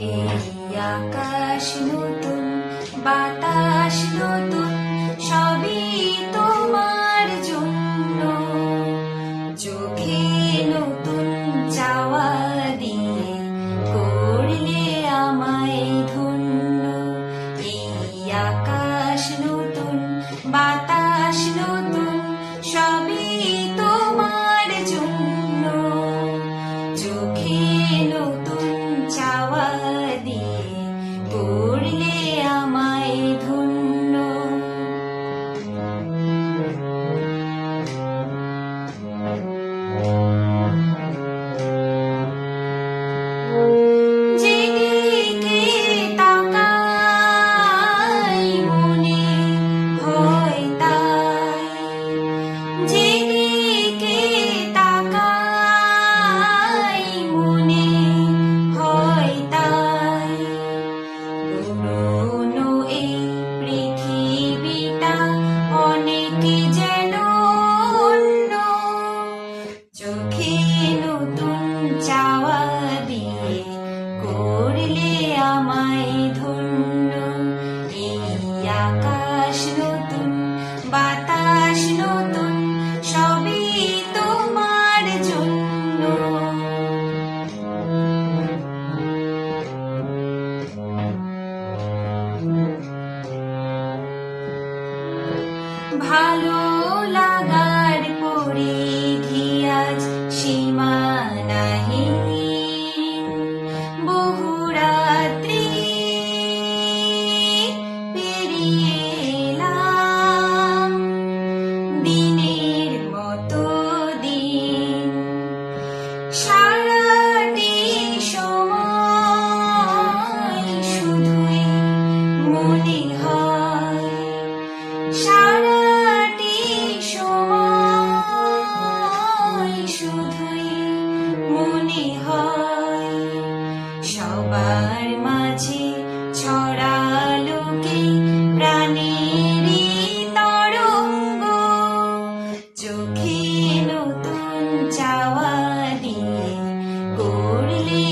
এই আকাশ নতুন, বাতাস নতুন, সবই তোমার জন্য। চোখে নতুন চাওয়া দিয়ে করলে আমায় ধন্য। এই আকাশ নতুন, বাতাস নতুন, সবই তোমার জন্য। চোখে নতুন চাওয়া দিয়ে করলে আমায় ধন্য। যেদিকে তাকাই মনে হয় তাই, যেদিকে তাকাই মনে হয় তাই। পুরনো এই পৃথিবীটা অনেক যেন অন্য। চোখে নতুন চাওয়া দিয়ে করলে আমায় ধন্য। এই আকাশ নতুন, বাতাস নতুন, সবই তোমার জন্য। ভালো লাগার পরিধি আজ সীমা নাহিহীন। বহু রাত্রি পেরিয়ে এলাম, দিনের মতো দিন। সারাটি সময় শুধুই মনে হয়, সারাটি সময় শুধুই মনে হয়। সবার মাঝে ছড়ালো কি প্রাণেরই তরঙ্গ। চোখে নতুন চাওয়া দিয়ে করলে